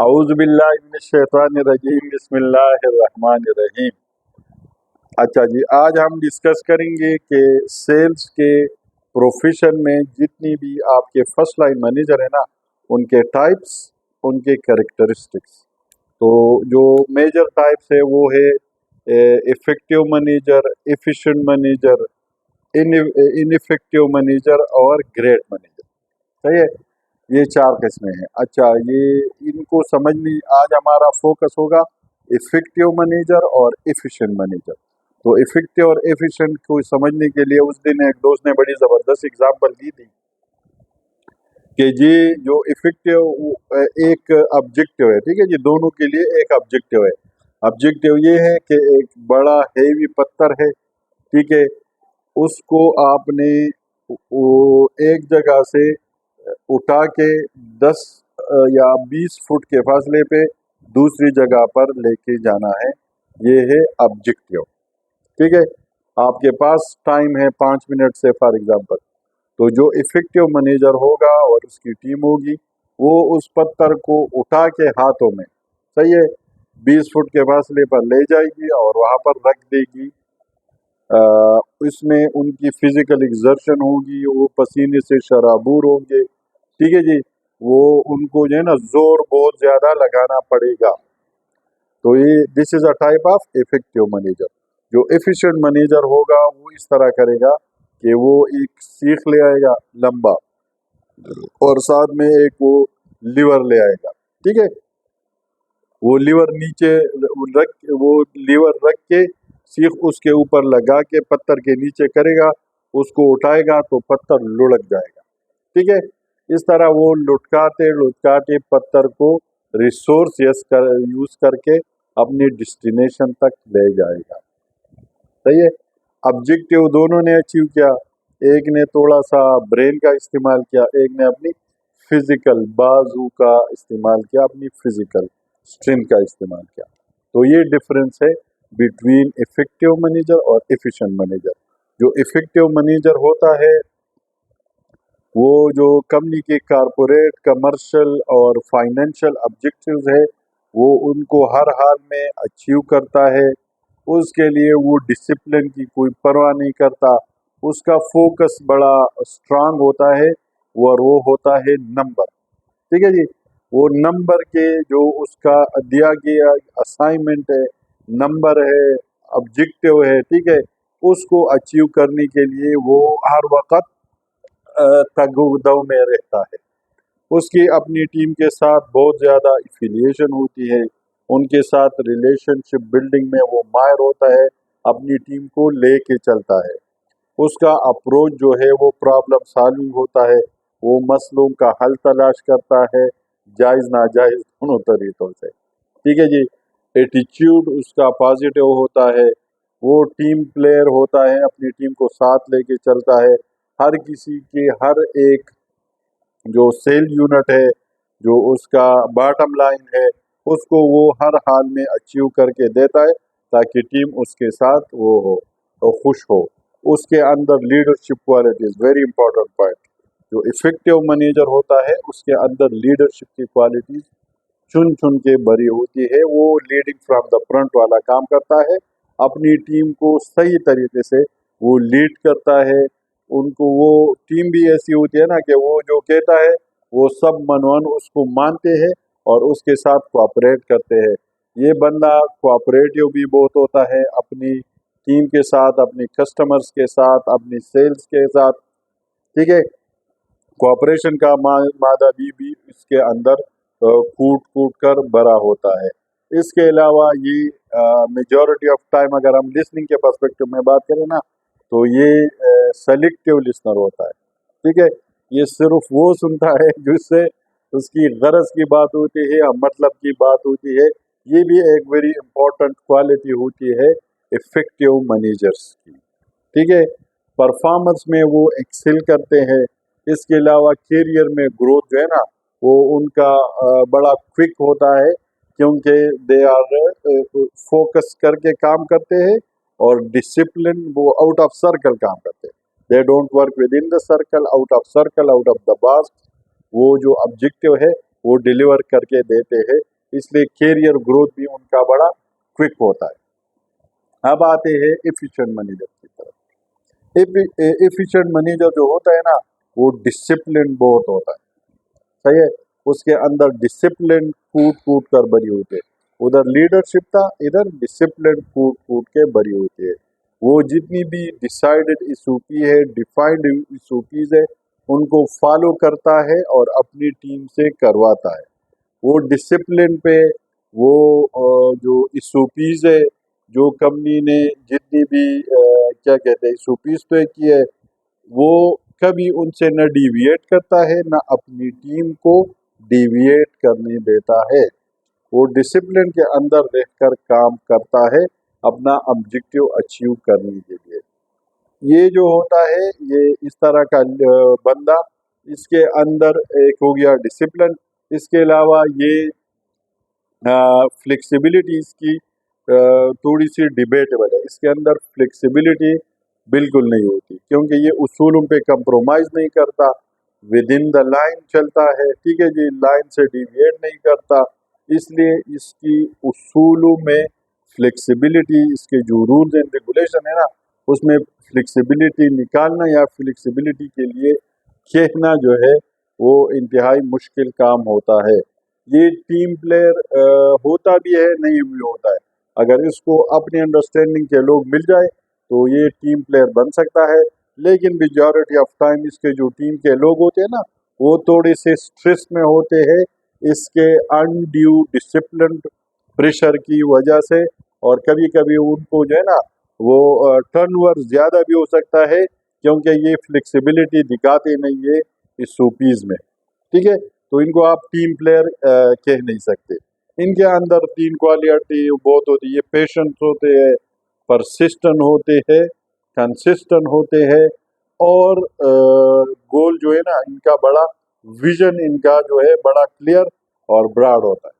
اعوذ باللہ من الشیطان الرجیم بسم اللہ الرحمن الرحیم۔ اچھا جی، آج ہم ڈسکس کریں گے کہ سیلز کے پروفیشن میں جتنی بھی آپ کے فرسٹ لائن مینیجر ہیں نا، ان کے ٹائپس، ان کے کریکٹرسٹکس۔ تو جو میجر ٹائپس ہے وہ ہے effective manager, efficient manager, انفیکٹو manager اور گریٹ مینیجر۔ صحیح ہے، یہ چار قسمیں ہیں۔ اچھا، یہ ان کو سمجھنی آج ہمارا فوکس ہوگا افیکٹو مینیجر اور ایفیشینٹ مینیجر۔ تو افیکٹو اور ایفیشینٹ کو سمجھنے کے لیے اس دن ایک دوست نے بڑی زبردست اگزامپل دی تھی کہ جی جو افیکٹو ایک آبجیکٹو ہے، ٹھیک ہے جی، دونوں کے لیے ایک آبجیکٹو ہے۔ آبجیکٹو یہ ہے کہ ایک بڑا ہیوی پتھر ہے، ٹھیک ہے، اس کو آپ نے ایک جگہ سے اٹھا کے 10 یا 20 فٹ کے فاصلے پہ دوسری جگہ پر لے کے جانا ہے، یہ ہے آبجیکٹو، ٹھیک ہے۔ آپ کے پاس ٹائم ہے 5 منٹ سے فار ایگزامپل، تو جو افیکٹو مینیجر ہوگا اور اس کی ٹیم ہوگی وہ اس پتھر کو اٹھا کے ہاتھوں میں، صحیح ہے، 20 فٹ کے فاصلے پر لے جائے گی اور وہاں پر رکھ دے گی۔ اس میں ان کی فزیکل ایگزرشن ہوگی، وہ پسینے سے شرابور ہوں گے، ٹھیک ہے جی، وہ ان کو جو ہے نا زور بہت زیادہ لگانا پڑے گا۔ تو یہ this is a type of effective manager. جو ایفیشینٹ مینیجر ہوگا وہ اس طرح کرے گا کہ وہ ایک سیخ لے آئے گا لمبا اور ساتھ میں ایک وہ لیور لے آئے گا، ٹھیک ہے، وہ لیور نیچے وہ لیور رکھ کے سیخ اس کے اوپر لگا کے پتھر کے نیچے کرے گا، اس کو اٹھائے گا تو پتھر لڑک جائے گا، ٹھیک ہے۔ اس طرح وہ لٹکاتے پتھر کو ریسورس یوز کر کے اپنی ڈیسٹینیشن تک لے جائے گا، صحیح ہے۔ آبجیکٹو دونوں نے اچیو کیا، ایک نے تھوڑا سا برین کا استعمال کیا، ایک نے اپنی فزیکل بازو کا استعمال کیا، اپنی فزیکل اسٹرینتھ کا استعمال کیا۔ تو یہ ڈفرینس ہے بٹوین افیکٹو مینیجر اور ایفیشینٹ مینیجر۔ جو افیکٹو مینیجر ہوتا ہے وہ جو کمپنی کے کارپوریٹ، کمرشل اور فائنینشیل آبجیکٹیوز ہے وہ ان کو ہر حال میں اچیو کرتا ہے، اس کے لیے وہ ڈسپلن کی کوئی پرواہ نہیں کرتا، اس کا فوکس بڑا اسٹرانگ ہوتا ہے اور وہ ہوتا ہے نمبر، ٹھیک ہے جی، وہ نمبر کے جو اس کا دیا گیا اسائنمنٹ ہے، نمبر ہے، آبجیکٹو ہے، ٹھیک ہے، اس کو اچیو کرنے کے لیے وہ ہر وقت تگو میں رہتا ہے۔ اس کی اپنی ٹیم کے ساتھ بہت زیادہ ایفیلیشن ہوتی ہے، ان کے ساتھ ریلیشن شپ بلڈنگ میں وہ ماہر ہوتا ہے، اپنی ٹیم کو لے کے چلتا ہے، اس کا اپروچ جو ہے وہ پرابلم سالونگ ہوتا ہے، وہ مسئلوں کا حل تلاش کرتا ہے، جائز ناجائز دونوں طریقوں سے، ٹھیک ہے جی۔ ایٹیچیوڈ اس کا پازیٹیو ہوتا ہے، وہ ٹیم پلیئر ہوتا ہے، اپنی ٹیم کو ساتھ لے کے چلتا ہے، ہر کسی کے ہر ایک جو سیل یونٹ ہے، جو اس کا باٹم لائن ہے، اس کو وہ ہر حال میں اچیو کر کے دیتا ہے تاکہ ٹیم اس کے ساتھ وہ ہو اور خوش ہو۔ اس کے اندر leadership qualities very important point. جو افیکٹو مینیجر ہوتا ہے اس کے اندر لیڈرشپ کی کوالٹیز چن کے بری ہوتی ہے، وہ لیڈنگ فرام دا فرنٹ والا کام کرتا ہے، اپنی ٹیم کو صحیح طریقے سے وہ لیڈ کرتا ہے، ان کو وہ ٹیم بھی ایسی ہوتی ہے نا کہ وہ جو کہتا ہے وہ سب منون اس کو مانتے ہیں اور اس کے ساتھ کوآپریٹ کرتے ہیں۔ یہ بندہ کوآپریٹو بھی بہت ہوتا ہے اپنی ٹیم کے ساتھ، اپنی کسٹمرز کے ساتھ، اپنی سیلز کے ساتھ، ٹھیک ہے، کوآپریشن کا مادہ بھی اس کے اندر کوٹ کر بھرا ہوتا ہے۔ اس کے علاوہ یہ میجورٹی آف ٹائم اگر ہم لسننگ کے پرسپیکٹو میں بات کریں نا تو یہ سلیکٹیو لسنر ہوتا ہے، ٹھیک ہے، یہ صرف وہ سنتا ہے جس سے اس کی غرض کی بات ہوتی ہے یا مطلب کی بات ہوتی ہے۔ یہ بھی ایک ویری امپورٹنٹ کوالٹی ہوتی ہے افیکٹو مینیجرس کی، ٹھیک ہے، پرفارمنس میں وہ ایکسل کرتے ہیں۔ اس کے علاوہ کیریئر میں گروتھ جو ہے نا وہ ان کا بڑا کوئک ہوتا ہے، کیونکہ دے آر فوکس کر کے کام کرتے ہیں اور ڈسپلن، وہ آؤٹ آف سرکل کام کرتے ہیں، they don't work with in the circle, out of circle, out of the box. وہ جو آبجیکٹو ہے वो डिलीवर करके देते हैं, इसलिए कैरियर ग्रोथ भी उनका बड़ा क्विक होता है। अब आते हैं एफिशिएंट मैनेजर की तरफ। एफिशिएंट मैनेजर जो होता है ना, वो डिसिप्लिन बहुत होता है, सही है। उसके अंदर डिसिप्लिन कूट कूट कर भरी होती है। उधर लीडरशिप था, इधर डिसिप्लिन कूट कूट के भरी होती है। वो जितनी भी डिसाइडेड एसओपी है, डिफाइंड एसओपीज है, उनको फॉलो करता है और अपनी टीम से करवाता है। वो डिसिप्लिन पे, वो जो एसओपीज है, जो कंपनी ने जितनी भी क्या कहते हैं एसओपीज पे की है, वो कभी उनसे न डिविएट करता है, न अपनी टीम को डिविएट करने देता है। वो डिसिप्लिन के अंदर रहकर काम करता है अपना ऑब्जेक्टिव अचीव करने के लिए। ये जो होता है, ये इस तरह का बंदा, इसके अंदर एक हो गया डिसिप्लिन। इसके अलावा ये फ्लेक्सिबिलिटी इसकी थोड़ी सी डिबेटेबल है। इसके अंदर फ्लेक्सिबिलिटी बिल्कुल नहीं होती, क्योंकि ये उसूलों पे कंप्रोमाइज़ नहीं करता, विद इन द लाइन चलता है, ठीक है जी, लाइन से डिविएट नहीं करता। इसलिए इसकी उसूलों में फ्लेक्सिबिलिटी, इसके जो रूल्स एंड रेगुलेशन है ना, उसमें फ्लेक्सिबिलिटी निकालना या फ्लेक्सिबिलिटी के लिए कहना जो है, वो इंतहाई मुश्किल काम होता है। ये टीम प्लेयर होता भी है, नहीं भी होता है। अगर इसको अपनी अंडरस्टैंडिंग के लोग मिल जाए तो ये टीम प्लेयर बन सकता है, लेकिन मेजॉरिटी ऑफ टाइम इसके जो टीम के लोग होते हैं ना, वो थोड़े से स्ट्रेस में होते हैं इसके अनड्यू डिसिप्लिन प्रेशर की वजह से, और कभी कभी उनको जो है ना, वो टर्नओवर ज़्यादा भी हो सकता है, क्योंकि ये फ्लेक्सिबिलिटी दिखाते नहीं है इस सूपीज़ में, ठीक है। तो इनको आप टीम प्लेयर कह नहीं सकते। इनके अंदर 3 क्वालिटी बहुत होती है। पेशेंस होते हैं, परसिस्टेंट होते हैं, कंसिस्टेंट होते हैं, और गोल जो है ना इनका बड़ा, विजन इनका जो है बड़ा क्लियर और ब्रॉड होता है,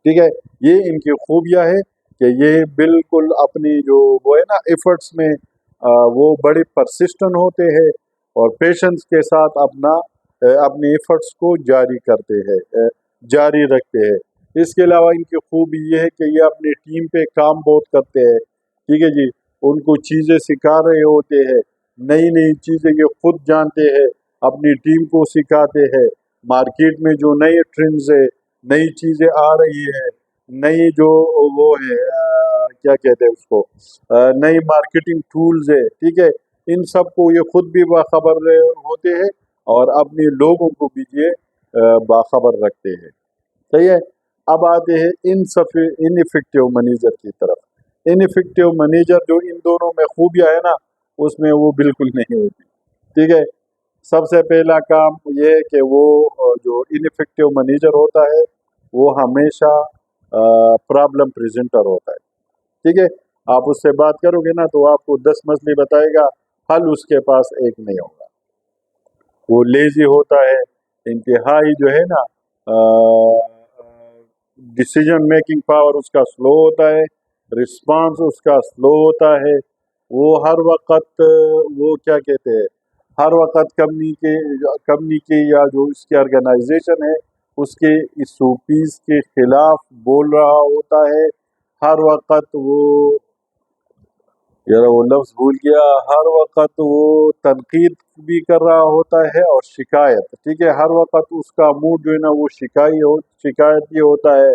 ठीक है। ये इनकी खूबियाँ है कि ये बिल्कुल अपनी जो वो है ना एफर्ट्स में वो बड़े परसिस्टेंट होते हैं और पेशेंस के साथ अपने एफर्ट्स को जारी करते हैं, जारी रखते हैं। इसके अलावा इनकी खूबी ये है कि ये अपनी टीम पे काम बहुत करते हैं, ठीक है जी। उनको चीज़ें सिखा रहे होते हैं, नई नई चीज़ें ये खुद जानते हैं, अपनी टीम को सिखाते हैं। मार्केट में जो नए ट्रेंड्स है, नई चीज़ें आ रही है, नई जो वो है क्या कहते हैं उसको, नई मार्केटिंग टूल्स है, ठीक है। इन सब को ये खुद भी बाखबर होते हैं और अपने लोगों को भी ये बाखबर रखते हैं, सही है। अब आते हैं इनइफेक्टिव मैनेजर की तरफ। इनइफेक्टिव मैनेजर जो इन दोनों में खूबियाँ है ना, उसमें वो बिल्कुल नहीं होती, ठीक है। सबसे पहला काम ये है कि वो जो इनइफेक्टिव मैनेजर होता है, वो हमेशा प्रॉब्लम प्रेजेंटर होता है, ठीक है। आप उससे बात करोगे ना तो आपको 10 मसले बताएगा, हल उसके पास एक नहीं होगा। वो लेजी होता है, इंतहाई जो है ना, डिसीजन मेकिंग पावर उसका स्लो होता है, रिस्पांस उसका स्लो होता है। वो हर वक्त वो क्या कहते हैं, हर वक्त कंपनी के या जो इसकी ऑर्गेनाइजेशन है उसके एसओपीज़ के खिलाफ बोल रहा होता है। हर वक्त वो, यार वो लफ्ज़ भूल गया, हर वक्त वो तनकीद भी कर रहा होता है और शिकायत, ठीक है। हर वक्त उसका मूड जो है ना वो शिकायती होता है।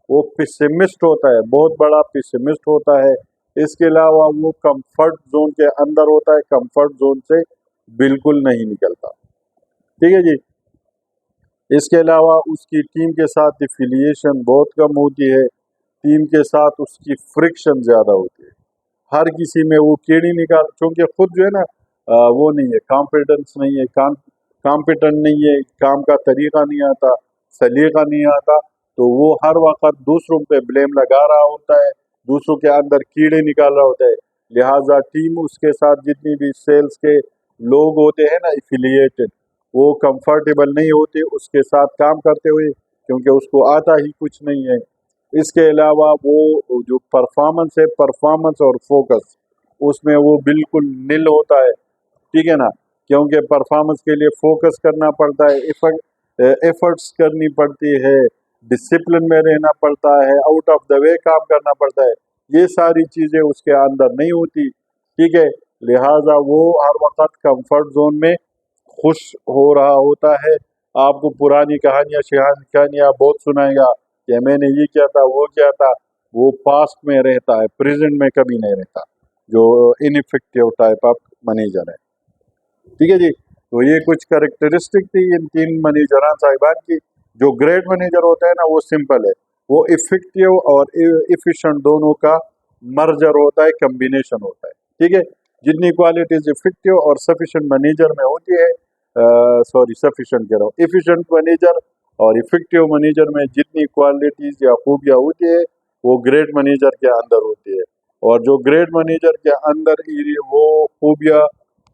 वो पेसिमिस्ट होता है, बहुत बड़ा पेसिमिस्ट होता है। इसके अलावा वो कंफर्ट जोन के अंदर होता है, कंफर्ट जोन से बिल्कुल नहीं निकलता, ठीक है जी। इसके अलावा उसकी टीम के साथ एफिलिएशन बहुत कम होती है, टीम के साथ उसकी फ्रिक्शन ज़्यादा होती है। हर किसी में वो कीड़ी निकाल, क्योंकि खुद जो है ना वो नहीं है, कॉम्पिटेंस नहीं है, कॉम्पिटेंट नहीं है, काम का तरीका नहीं आता, सलीका नहीं आता, तो वो हर वक्त दूसरों पे ब्लेम लगा रहा होता है, दूसरों के अंदर कीड़े निकाल रहा होता है। लिहाजा टीम उसके साथ जितनी भी सेल्स के लोग होते हैं ना एफिलिएटेड, वो कंफर्टेबल नहीं होते उसके साथ काम करते हुए, क्योंकि उसको आता ही कुछ नहीं है। इसके अलावा वो जो परफॉर्मेंस है, परफॉर्मेंस और फोकस, उसमें वो बिल्कुल निल होता है, ठीक है ना, क्योंकि परफॉर्मेंस के लिए फोकस करना पड़ता है, एफर्ट्स करनी पड़ती है, डिसिप्लिन में रहना पड़ता है, आउट ऑफ द वे काम करना पड़ता है, ये सारी चीज़ें उसके अंदर नहीं होती, ठीक है। लिहाजा वो हर वक्त कंफर्ट जोन में खुश हो रहा होता है, आपको पुरानी कहानियाँ कहानियाँ बहुत सुनाएगा कि मैंने ये किया था वो किया था, वो पास्ट में रहता है, प्रेजेंट में कभी नहीं रहता, जो इनइफेक्टिव टाइप ऑफ मैनेजर है, ठीक है जी। तो ये कुछ कैरेक्टरिस्टिक थी इन 3 मैनेजरान साहिबान की। जो ग्रेट मैनेजर होता है ना वो सिंपल है, वो इफेक्टिव और इफिशिएंट दोनों का मर्जर होता है, कम्बिनेशन होता है, ठीक है। जितनी क्वालिटीज इफेक्टिव और सफिशिएंट मैनेजर में होती है, सफिशिएंट कह रहा हूँ, इफिशिएंट मैनेजर और इफेक्टिव मैनेजर में जितनी क्वालिटीज या खूबियाँ होती है वो ग्रेट मैनेजर के अंदर होती है, और जो ग्रेट मैनेजर के अंदर वो खूबियाँ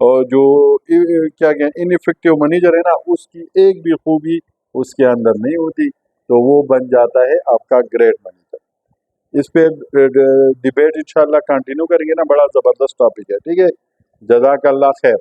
और जो क्या कहते इनइफेक्टिव मैनेजर है ना उसकी एक भी खूबी उसके अंदर नहीं होती, तो वो बन जाता है आपका ग्रेट मैनेजर। इस पे डिबेट इंशाल्लाह कंटिन्यू करेंगे ना, बड़ा ज़बरदस्त टॉपिक है, ठीक है। जज़ाकल्लाह खैर।